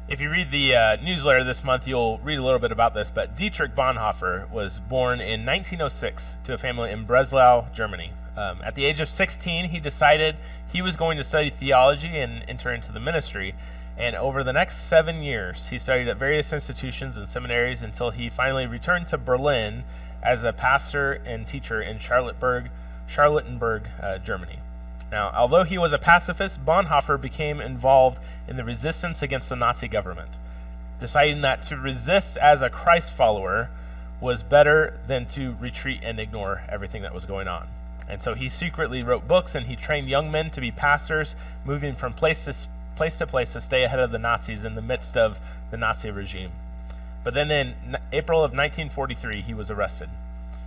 If you read the newsletter this month, you'll read a little bit about this, but Dietrich Bonhoeffer was born in 1906 to a family in Breslau, Germany. At the age of 16, he decided he was going to study theology and enter into the ministry, and over the next 7 years, he studied at various institutions and seminaries until he finally returned to Berlin as a pastor and teacher in Charlottenburg, Germany. Now, although he was a pacifist, Bonhoeffer became involved in the resistance against the Nazi government, deciding that to resist as a Christ follower was better than to retreat and ignore everything that was going on. And so he secretly wrote books, and he trained young men to be pastors, moving from place to place to stay ahead of the Nazis in the midst of the Nazi regime. But then in April of 1943, he was arrested.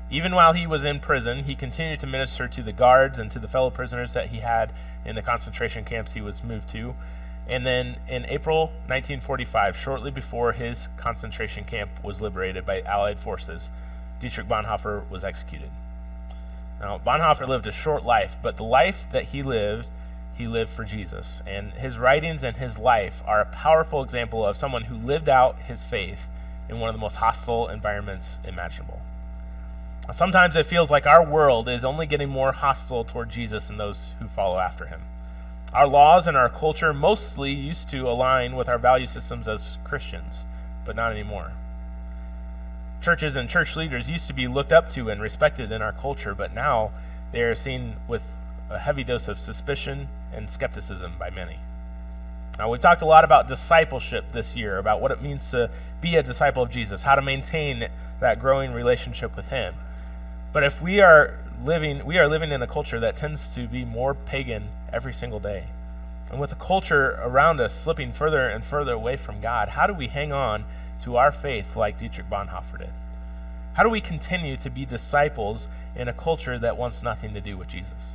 Even while he was in prison, he continued to minister to the guards and to the fellow prisoners that he had in the concentration camps he was moved to. And then in April 1945, shortly before his concentration camp was liberated by Allied forces, Dietrich Bonhoeffer was executed. Now, Bonhoeffer lived a short life, but the life that he lived for Jesus. And his writings and his life are a powerful example of someone who lived out his faith in one of the most hostile environments imaginable. Sometimes it feels like our world is only getting more hostile toward Jesus and those who follow after him. Our laws and our culture mostly used to align with our value systems as Christians, but not anymore. Churches and church leaders used to be looked up to and respected in our culture, but now they are seen with a heavy dose of suspicion and skepticism by many. Now, we've talked a lot about discipleship this year, about what it means to be a disciple of Jesus, how to maintain that growing relationship with him. But if we are living in a culture that tends to be more pagan every single day. And with the culture around us slipping further and further away from God, how do we hang on to our faith like Dietrich Bonhoeffer did? How do we continue to be disciples in a culture that wants nothing to do with Jesus?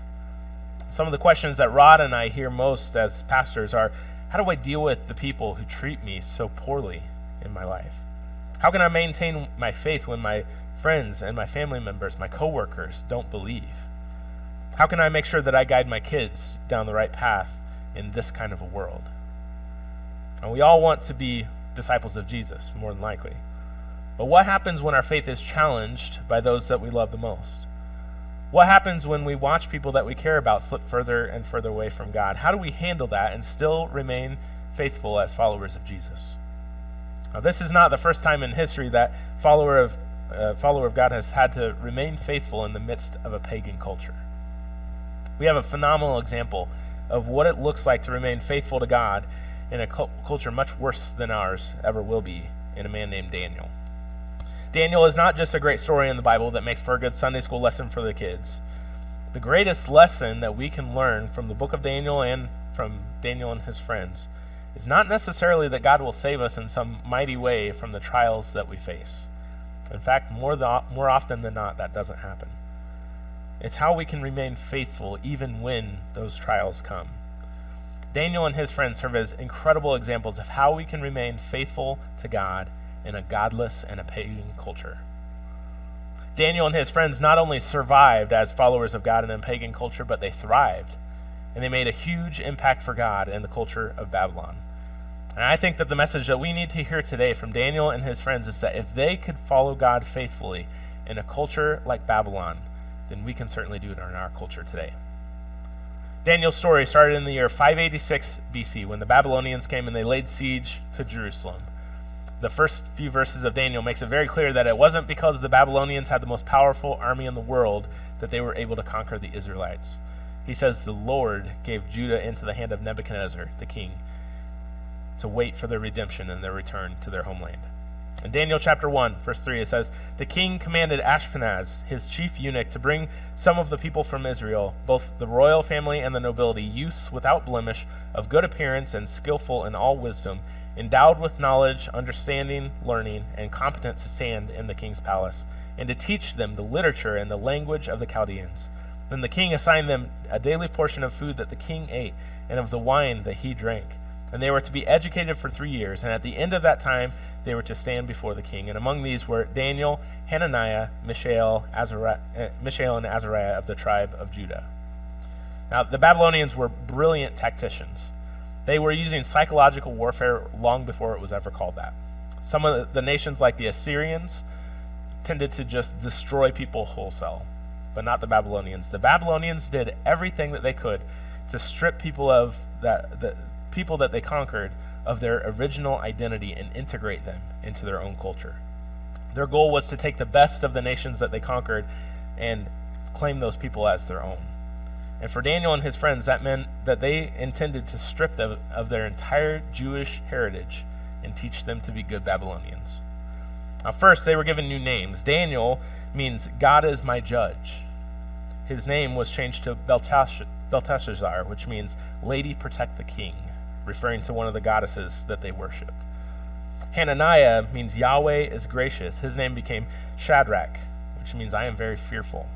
Some of the questions that Rod and I hear most as pastors are, how do I deal with the people who treat me so poorly in my life? How can I maintain my faith when my friends and my family members, my coworkers, don't believe? How can I make sure that I guide my kids down the right path in this kind of a world? And we all want to be disciples of Jesus, more than likely. But what happens when our faith is challenged by those that we love the most? What happens when we watch people that we care about slip further and further away from God? How do we handle that and still remain faithful as followers of Jesus? Now, this is not the first time in history that follower of God has had to remain faithful in the midst of a pagan culture. We have a phenomenal example of what it looks like to remain faithful to God in a culture much worse than ours ever will be, in a man named Daniel. Daniel is not just a great story in the Bible that makes for a good Sunday school lesson for the kids. The greatest lesson that we can learn from the book of Daniel and from Daniel and his friends is not necessarily that God will save us in some mighty way from the trials that we face. In fact, more often than not, that doesn't happen. It's how we can remain faithful even when those trials come. Daniel and his friends serve as incredible examples of how we can remain faithful to God in a godless and a pagan culture. Daniel and his friends not only survived as followers of God in a pagan culture, but they thrived, and they made a huge impact for God in the culture of Babylon. And I think that the message that we need to hear today from Daniel and his friends is that if they could follow God faithfully in a culture like Babylon, then we can certainly do it in our culture today. Daniel's story started in the year 586 BC when the Babylonians came and they laid siege to Jerusalem. The first few verses of Daniel makes it very clear that it wasn't because the Babylonians had the most powerful army in the world that they were able to conquer the Israelites. He says the Lord gave Judah into the hand of Nebuchadnezzar, the king, to wait for their redemption and their return to their homeland. In Daniel chapter 1, verse 3, it says, "The king commanded Ashpenaz, his chief eunuch, to bring some of the people from Israel, both the royal family and the nobility, youths without blemish, of good appearance and skillful in all wisdom, endowed with knowledge, understanding, learning, and competent to stand in the king's palace, and to teach them the literature and the language of the Chaldeans. Then the king assigned them a daily portion of food that the king ate, and of the wine that he drank. And they were to be educated for 3 years, and at the end of that time they were to stand before the king. And among these were Daniel, Hananiah, Mishael, and Azariah of the tribe of Judah." Now, the Babylonians were brilliant tacticians. They were using psychological warfare long before it was ever called that. Some of the nations, like the Assyrians, tended to just destroy people wholesale, but not the Babylonians. The Babylonians did everything that they could to strip people of the people that they conquered of their original identity and integrate them into their own culture. Their goal was to take the best of the nations that they conquered and claim those people as their own. And for Daniel and his friends, that meant that they intended to strip them of their entire Jewish heritage and teach them to be good Babylonians. Now, first, they were given new names. Daniel means God is my judge. His name was changed to Belteshazzar, which means Lady Protect the King, referring to one of the goddesses that they worshipped. Hananiah means Yahweh is gracious. His name became Shadrach, which means I am very fearful.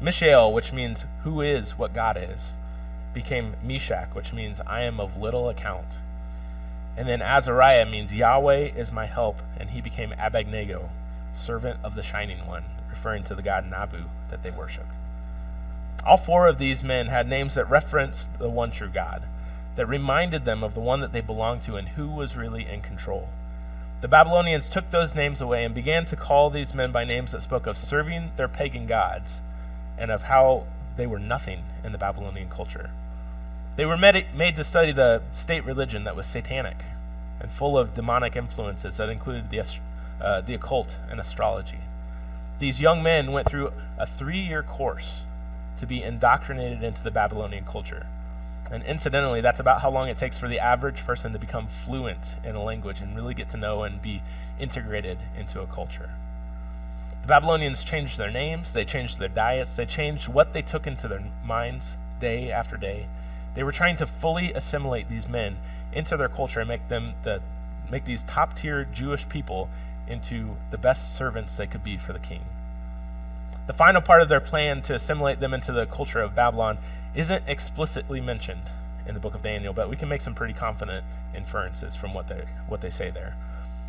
Mishael, which means who is what God is, became Meshach, which means I am of little account. And then Azariah means Yahweh is my help, and he became Abednego, servant of the Shining One, referring to the god Nabu that they worshipped. All four of these men had names that referenced the one true God, that reminded them of the one that they belonged to and who was really in control. The Babylonians took those names away and began to call these men by names that spoke of serving their pagan gods and of how they were nothing in the Babylonian culture. They were made to study the state religion that was satanic and full of demonic influences that included the occult and astrology. These young men went through a 3-year course to be indoctrinated into the Babylonian culture. And incidentally, that's about how long it takes for the average person to become fluent in a language and really get to know and be integrated into a culture. The Babylonians changed their names, they changed their diets, they changed what they took into their minds day after day. They were trying to fully assimilate these men into their culture and make these top-tier Jewish people into the best servants they could be for the king. The final part of their plan to assimilate them into the culture of Babylon isn't explicitly mentioned in the book of Daniel, but we can make some pretty confident inferences from what they say there.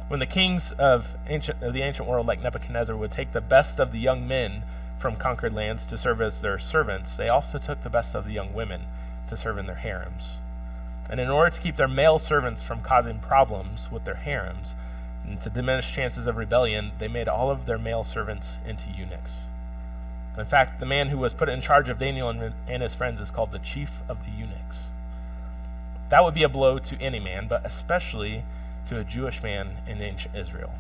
When the kings of the ancient world, like Nebuchadnezzar, would take the best of the young men from conquered lands to serve as their servants, they also took the best of the young women to serve in their harems. And in order to keep their male servants from causing problems with their harems and to diminish chances of rebellion, they made all of their male servants into eunuchs. In fact, the man who was put in charge of Daniel and his friends is called the chief of the eunuchs. That would be a blow to any man, but especially to a Jewish man in ancient Israel.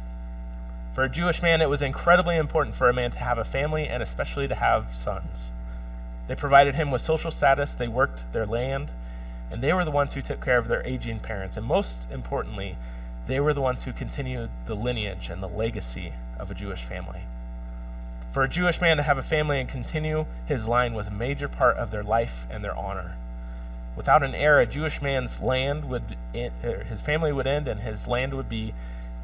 For a Jewish man, it was incredibly important for a man to have a family and especially to have sons. They provided him with social status, they worked their land, and they were the ones who took care of their aging parents. And most importantly, they were the ones who continued the lineage and the legacy of a Jewish family. For a Jewish man to have a family and continue his line was a major part of their life and their honor. Without an heir, a Jewish man's his family would end and his land would be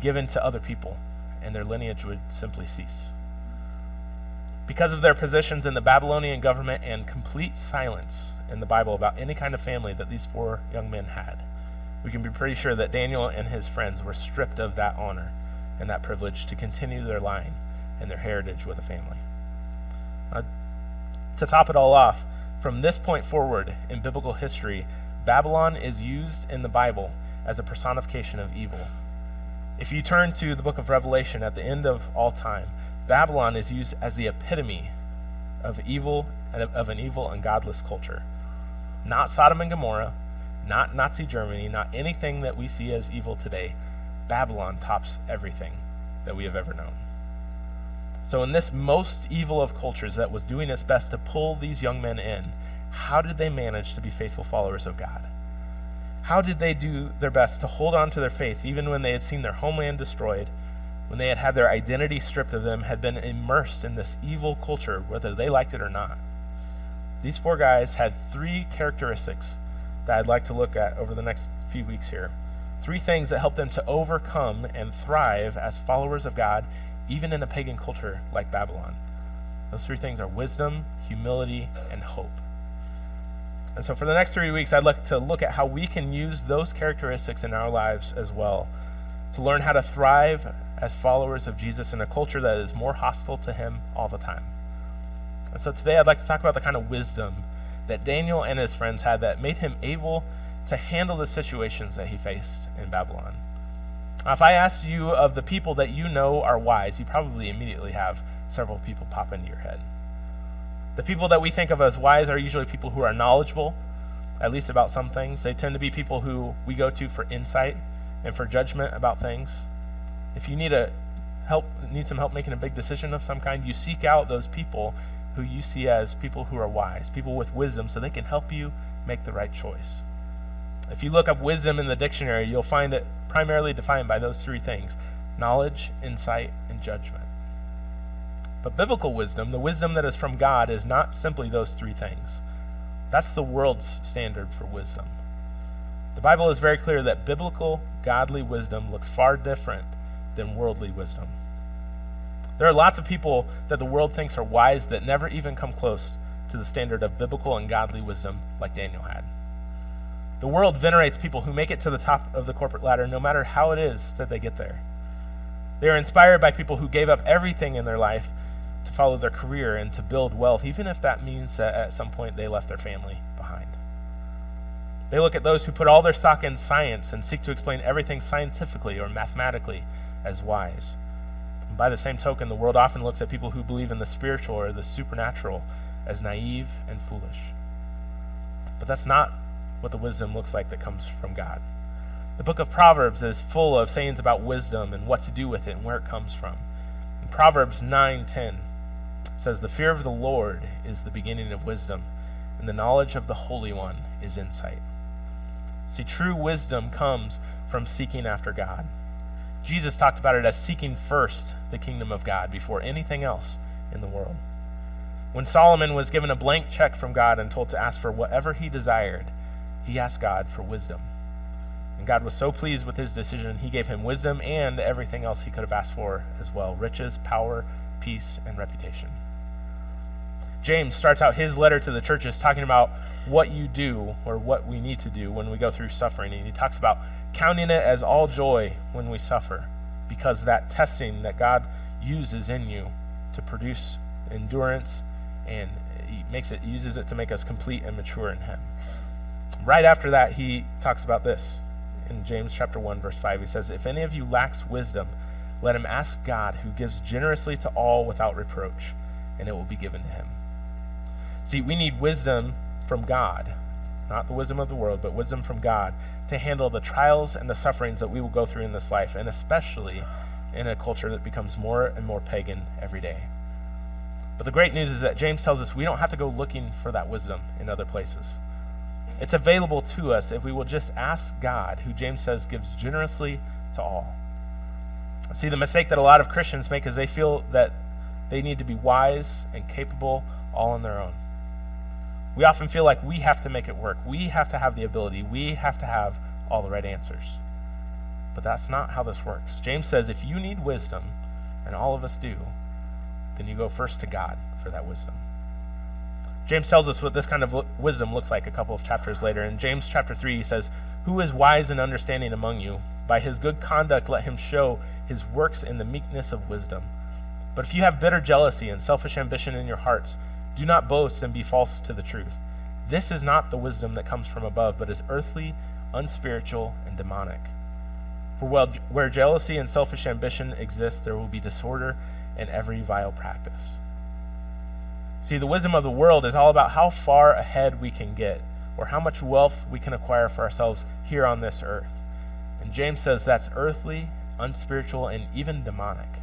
given to other people, and their lineage would simply cease. Because of their positions in the Babylonian government and complete silence in the Bible about any kind of family that these four young men had, we can be pretty sure that Daniel and his friends were stripped of that honor and that privilege to continue their line and their heritage with a family. To top it all off, from this point forward in biblical history, Babylon is used in the Bible as a personification of evil. If you turn to the book of Revelation at the end of all time, Babylon is used as the epitome of evil, of an evil and godless culture. Not Sodom and Gomorrah, not Nazi Germany, not anything that we see as evil today. Babylon tops everything that we have ever known. So in this most evil of cultures that was doing its best to pull these young men in, how did they manage to be faithful followers of God? How did they do their best to hold on to their faith even when they had seen their homeland destroyed, when they had had their identity stripped of them, had been immersed in this evil culture, whether they liked it or not? These four guys had 3 characteristics that I'd like to look at over the next few weeks here. 3 things that helped them to overcome and thrive as followers of God, even in a pagan culture like Babylon. Those 3 things are wisdom, humility, and hope. And so for the next 3 weeks, I'd like to look at how we can use those characteristics in our lives as well to learn how to thrive as followers of Jesus in a culture that is more hostile to him all the time. And so today I'd like to talk about the kind of wisdom that Daniel and his friends had that made him able to handle the situations that he faced in Babylon. If I asked you of the people that you know are wise, you probably immediately have several people pop into your head. The people that we think of as wise are usually people who are knowledgeable, at least about some things. They tend to be people who we go to for insight and for judgment about things. If you need some help making a big decision of some kind, you seek out those people who you see as people who are wise, people with wisdom, so they can help you make the right choice. If you look up wisdom in the dictionary, you'll find it primarily defined by those three things: knowledge, insight, and judgment. But biblical wisdom, the wisdom that is from God, is not simply those three things. That's the world's standard for wisdom. The Bible is very clear that biblical, godly wisdom looks far different than worldly wisdom. There are lots of people that the world thinks are wise that never even come close to the standard of biblical and godly wisdom like Daniel had. The world venerates people who make it to the top of the corporate ladder no matter how it is that they get there. They are inspired by people who gave up everything in their life to follow their career and to build wealth, even if that means that at some point they left their family behind. They look at those who put all their stock in science and seek to explain everything scientifically or mathematically as wise. And by the same token, the world often looks at people who believe in the spiritual or the supernatural as naive and foolish. But that's not what the wisdom looks like that comes from God. The book of Proverbs is full of sayings about wisdom and what to do with it and where it comes from. In Proverbs 9:10, it says, "The fear of the Lord is the beginning of wisdom, and the knowledge of the Holy One is insight." See, true wisdom comes from seeking after God. Jesus talked about it as seeking first the kingdom of God before anything else in the world. When Solomon was given a blank check from God and told to ask for whatever he desired, he asked God for wisdom. And God was so pleased with his decision, he gave him wisdom and everything else he could have asked for as well: riches, power, peace, and reputation. James starts out his letter to the churches talking about what you do, or what we need to do when we go through suffering. And he talks about counting it as all joy when we suffer, because that testing that God uses in you to produce endurance, and he uses it to make us complete and mature in him. Right after that, he talks about this. In James chapter 1, verse 5, he says, "If any of you lacks wisdom, let him ask God, who gives generously to all without reproach, and it will be given to him." See, we need wisdom from God, not the wisdom of the world, but wisdom from God to handle the trials and the sufferings that we will go through in this life, and especially in a culture that becomes more and more pagan every day. But the great news is that James tells us we don't have to go looking for that wisdom in other places. It's available to us if we will just ask God, who James says gives generously to all. See, the mistake that a lot of Christians make is they feel that they need to be wise and capable all on their own. We often feel like we have to make it work. We have to have the ability. We have to have all the right answers. But that's not how this works. James says if you need wisdom, and all of us do, then you go first to God for that wisdom. James tells us what this kind of wisdom looks like a couple of chapters later. In James chapter 3, he says, "Who is wise and understanding among you? By his good conduct let him show his works in the meekness of wisdom. But if you have bitter jealousy and selfish ambition in your hearts, do not boast and be false to the truth. This is not the wisdom that comes from above, but is earthly, unspiritual, and demonic. For where jealousy and selfish ambition exist, there will be disorder and every vile practice." See, the wisdom of the world is all about how far ahead we can get, or how much wealth we can acquire for ourselves here on this earth. And James says that's earthly, unspiritual, and even demonic.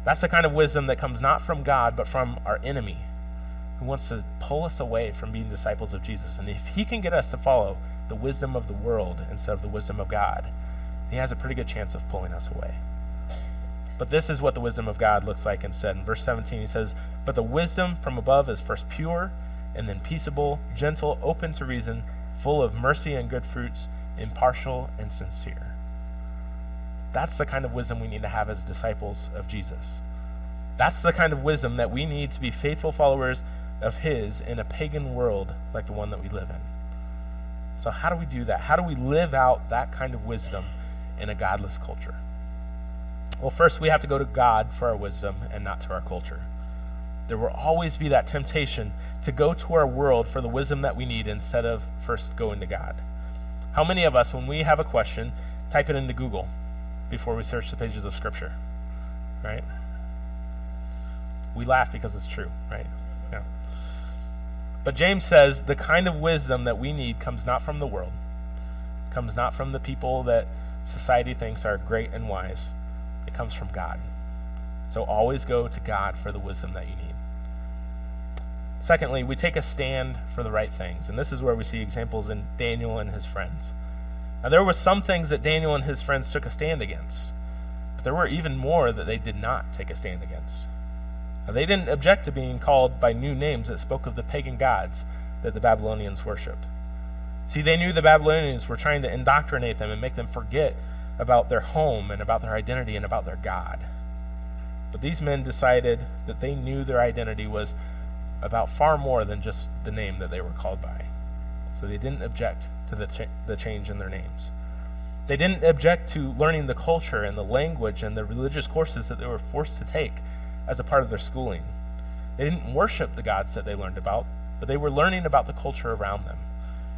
That's the kind of wisdom that comes not from God, but from our enemy, who wants to pull us away from being disciples of Jesus. And if he can get us to follow the wisdom of the world instead of the wisdom of God, he has a pretty good chance of pulling us away. But this is what the wisdom of God looks like instead. In verse 17, he says, "But the wisdom from above is first pure, and then peaceable, gentle, open to reason, full of mercy and good fruits, impartial and sincere." That's the kind of wisdom we need to have as disciples of Jesus. That's the kind of wisdom that we need to be faithful followers of his in a pagan world like the one that we live in. So how do we do that? How do we live out that kind of wisdom in a godless culture? Well, first we have to go to God for our wisdom and not to our culture. There will always be that temptation to go to our world for the wisdom that we need instead of first going to God. How many of us, when we have a question, type it into Google before we search the pages of Scripture, right? We laugh because it's true, right? Yeah. But James says the kind of wisdom that we need comes not from the world, comes not from the people that society thinks are great and wise. It comes from God. So always go to God for the wisdom that you need. Secondly, we take a stand for the right things. And this is where we see examples in Daniel and his friends. Now, there were some things that Daniel and his friends took a stand against, but there were even more that they did not take a stand against. Now, they didn't object to being called by new names that spoke of the pagan gods that the Babylonians worshipped. See, they knew the Babylonians were trying to indoctrinate them and make them forget about their home and about their identity and about their God. But these men decided that they knew their identity was about far more than just the name that they were called by. So they didn't object to the change in their names. They didn't object to learning the culture and the language and the religious courses that they were forced to take as a part of their schooling. They didn't worship the gods that they learned about, but they were learning about the culture around them.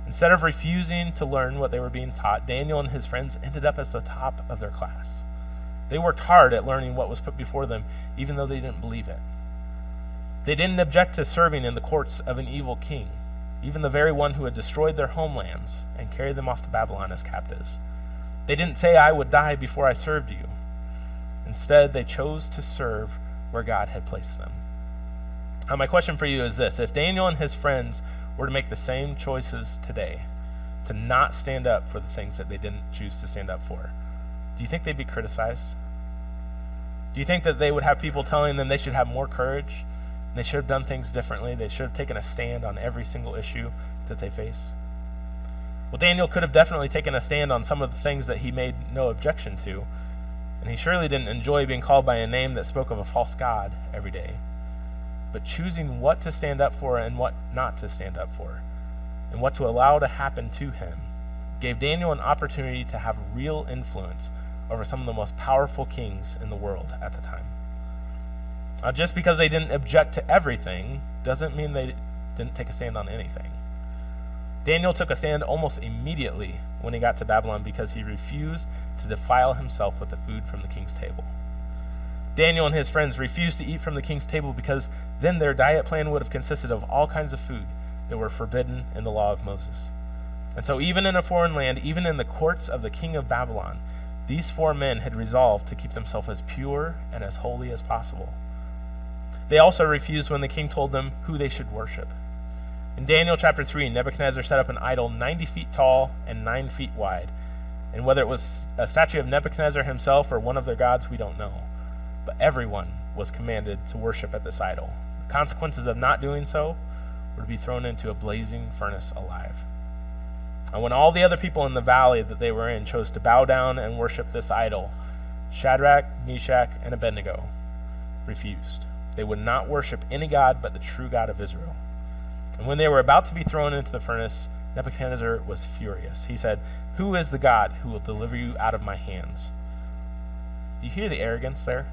Instead of refusing to learn what they were being taught, Daniel and his friends ended up as the top of their class. They worked hard at learning what was put before them, even though they didn't believe it. They didn't object to serving in the courts of an evil king, even the very one who had destroyed their homelands and carried them off to Babylon as captives. They didn't say, "I would die before I served you." Instead, they chose to serve where God had placed them. Now, my question for you is this: if Daniel and his friends were to make the same choices today, to not stand up for the things that they didn't choose to stand up for, do you think they'd be criticized? Do you think that they would have people telling them they should have more courage? They should have done things differently. They should have taken a stand on every single issue that they face. Well, Daniel could have definitely taken a stand on some of the things that he made no objection to, and he surely didn't enjoy being called by a name that spoke of a false god every day. But choosing what to stand up for and what not to stand up for, and what to allow to happen to him, gave Daniel an opportunity to have real influence over some of the most powerful kings in the world at the time. Just because they didn't object to everything doesn't mean they didn't take a stand on anything. Daniel took a stand almost immediately when he got to Babylon because he refused to defile himself with the food from the king's table. Daniel and his friends refused to eat from the king's table because then their diet plan would have consisted of all kinds of food that were forbidden in the law of Moses. And so even in a foreign land, even in the courts of the king of Babylon, these four men had resolved to keep themselves as pure and as holy as possible. They also refused when the king told them who they should worship. In Daniel chapter 3, Nebuchadnezzar set up an idol 90 feet tall and 9 feet wide. And whether it was a statue of Nebuchadnezzar himself or one of their gods, we don't know. But everyone was commanded to worship at this idol. The consequences of not doing so were to be thrown into a blazing furnace alive. And when all the other people in the valley that they were in chose to bow down and worship this idol, Shadrach, Meshach, and Abednego refused. They would not worship any god but the true God of Israel. And when they were about to be thrown into the furnace, Nebuchadnezzar was furious. He said, "Who is the God who will deliver you out of my hands?" Do you hear the arrogance there?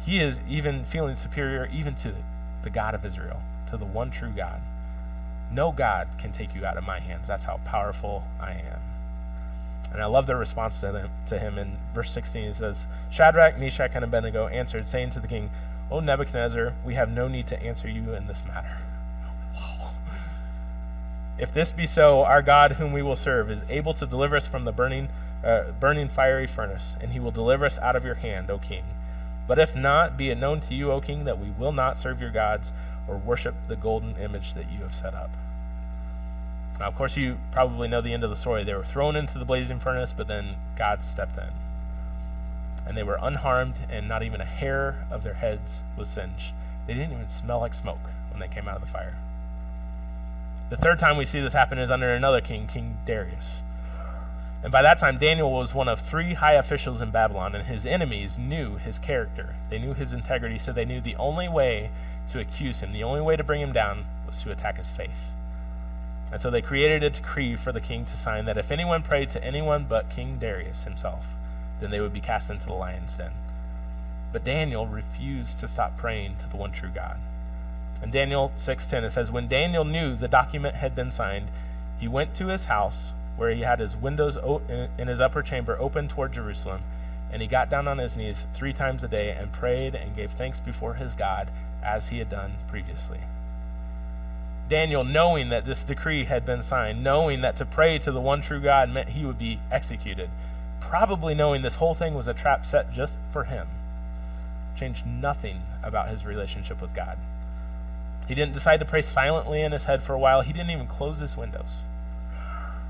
He is even feeling superior even to the God of Israel, to the one true God. No God can take you out of my hands. That's how powerful I am. And I love their response to him. In verse 16, it says, Shadrach, Meshach, and Abednego answered, saying to the king, "O Nebuchadnezzar, we have no need to answer you in this matter." Wow. "If this be so, our God whom we will serve is able to deliver us from the burning fiery furnace, and he will deliver us out of your hand, O king. But if not, be it known to you, O king, that we will not serve your gods or worship the golden image that you have set up." Now, of course, you probably know the end of the story. They were thrown into the blazing furnace, but then God stepped in. And they were unharmed, and not even a hair of their heads was singed. They didn't even smell like smoke when they came out of the fire. The third time we see this happen is under another king, King Darius. And by that time, Daniel was one of 3 high officials in Babylon, and his enemies knew his character. They knew his integrity, so they knew the only way to accuse him, the only way to bring him down, was to attack his faith. And so they created a decree for the king to sign that if anyone prayed to anyone but King Darius himself, then they would be cast into the lion's den. But Daniel refused to stop praying to the one true God. In Daniel 6:10, it says, "When Daniel knew the document had been signed, he went to his house, where he had his windows in his upper chamber open toward Jerusalem, and he got down on his knees 3 times a day and prayed and gave thanks before his God as he had done previously. Daniel, knowing that this decree had been signed, knowing that to pray to the one true God meant he would be executed, probably knowing this whole thing was a trap set just for him, changed nothing about his relationship with God. He didn't decide to pray silently in his head for a while. He didn't even close his windows.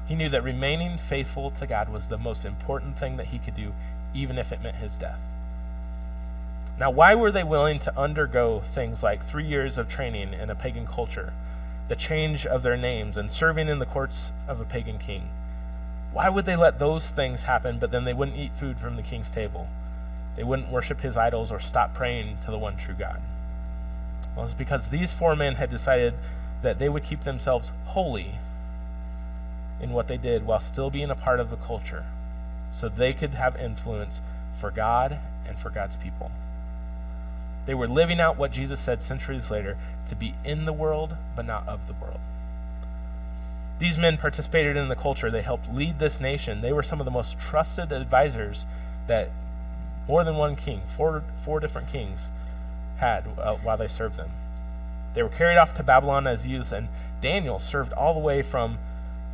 He knew that remaining faithful to God was the most important thing that he could do, even if it meant his death. Now, why were they willing to undergo things like 3 years of training in a pagan culture, the change of their names, and serving in the courts of a pagan king? Why would they let those things happen, but then they wouldn't eat food from the king's table? They wouldn't worship his idols or stop praying to the one true God. Well, it's because these 4 men had decided that they would keep themselves holy in what they did while still being a part of the culture, so they could have influence for God and for God's people. They were living out what Jesus said centuries later, to be in the world, but not of the world. These men participated in the culture. They helped lead this nation. They were some of the most trusted advisors that more than one king, four different kings, had while they served them. They were carried off to Babylon as youth, and Daniel served all the way from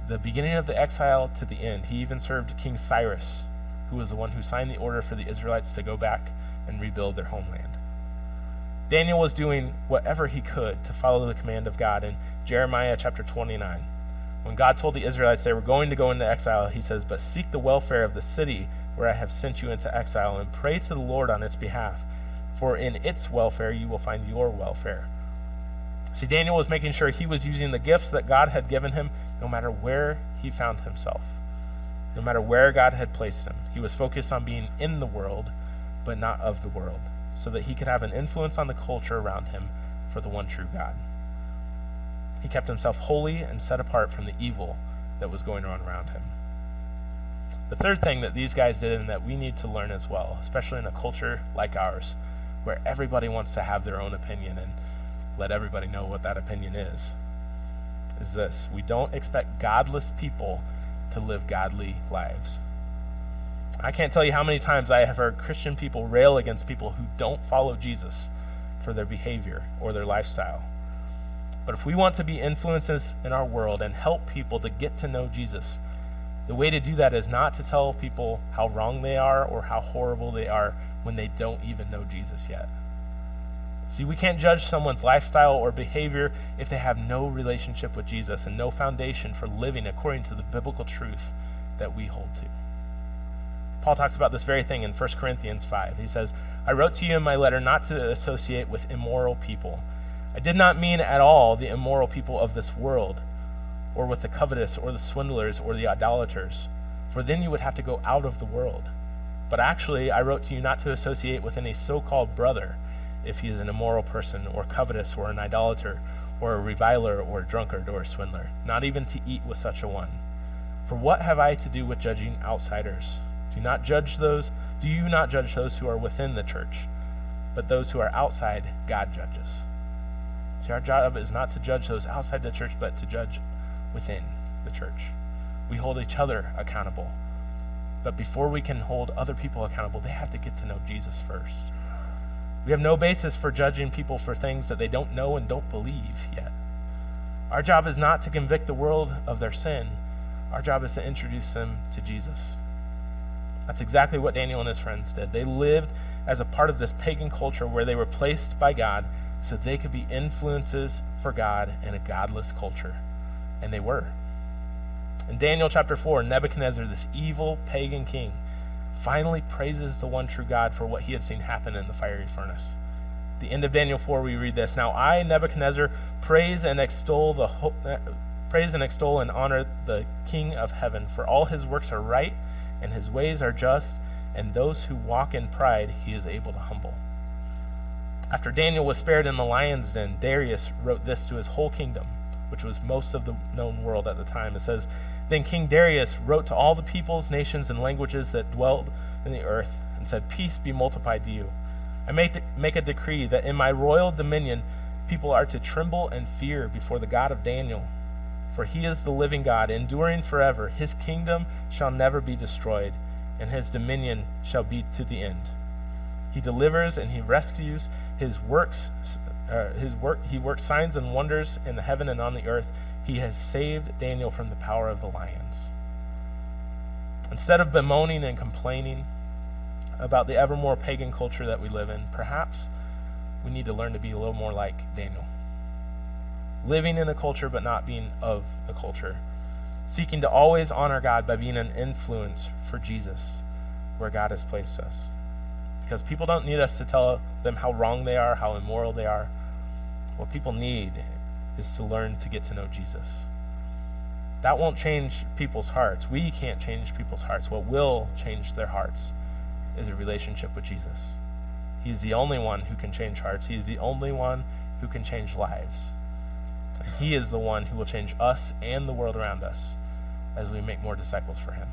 the beginning of the exile to the end. He even served King Cyrus, who was the one who signed the order for the Israelites to go back and rebuild their homeland. Daniel was doing whatever he could to follow the command of God. In Jeremiah chapter 29, when God told the Israelites they were going to go into exile, he says, "But seek the welfare of the city where I have sent you into exile, and pray to the Lord on its behalf, for in its welfare you will find your welfare." See, Daniel was making sure he was using the gifts that God had given him no matter where he found himself, no matter where God had placed him. He was focused on being in the world, but not of the world, so that he could have an influence on the culture around him for the one true God. He kept himself holy and set apart from the evil that was going on around him. The third thing that these guys did and that we need to learn as well, especially in a culture like ours, where everybody wants to have their own opinion and let everybody know what that opinion is this: we don't expect godless people to live godly lives. I can't tell you how many times I have heard Christian people rail against people who don't follow Jesus for their behavior or their lifestyle. But if we want to be influences in our world and help people to get to know Jesus, the way to do that is not to tell people how wrong they are or how horrible they are when they don't even know Jesus yet. See, we can't judge someone's lifestyle or behavior if they have no relationship with Jesus and no foundation for living according to the biblical truth that we hold to. Paul talks about this very thing in 1 Corinthians 5. He says, "I wrote to you in my letter not to associate with immoral people. I did not mean at all the immoral people of this world, or with the covetous, or the swindlers, or the idolaters, for then you would have to go out of the world. But actually, I wrote to you not to associate with any so-called brother, if he is an immoral person, or covetous, or an idolater, or a reviler, or a drunkard, or a swindler, not even to eat with such a one. For what have I to do with judging outsiders? Do you not judge those who are within the church? But those who are outside, God judges." See, our job is not to judge those outside the church, but to judge within the church. We hold each other accountable. But before we can hold other people accountable, they have to get to know Jesus first. We have no basis for judging people for things that they don't know and don't believe yet. Our job is not to convict the world of their sin. Our job is to introduce them to Jesus. That's exactly what Daniel and his friends did. They lived as a part of this pagan culture where they were placed by God so they could be influences for God in a godless culture. And they were. In Daniel chapter 4, Nebuchadnezzar, this evil pagan king, finally praises the one true God for what he had seen happen in the fiery furnace. At the end of Daniel 4, we read this: "Now I, Nebuchadnezzar, praise and extol and honor the King of heaven, for all his works are right, and his ways are just, and those who walk in pride he is able to humble." After Daniel was spared in the lion's den, Darius wrote this to his whole kingdom, which was most of the known world at the time. It says, "Then King Darius wrote to all the peoples, nations, and languages that dwelled in the earth, and said, 'Peace be multiplied to you. I make a decree that in my royal dominion people are to tremble and fear before the God of Daniel. For he is the living God, enduring forever. His kingdom shall never be destroyed, and his dominion shall be to the end. He delivers and he rescues. He works signs and wonders in the heaven and on the earth. He has saved Daniel from the power of the lions. Instead of bemoaning and complaining about the ever more pagan culture that we live in, perhaps we need to learn to be a little more like Daniel. Living in a culture but not being of the culture. Seeking to always honor God by being an influence for Jesus where God has placed us. Because people don't need us to tell them how wrong they are, how immoral they are. What people need is to learn to get to know Jesus. That won't change people's hearts. We can't change people's hearts. What will change their hearts is a relationship with Jesus. He's the only one who can change hearts. He's the only one who can change lives. And he is the one who will change us and the world around us as we make more disciples for him.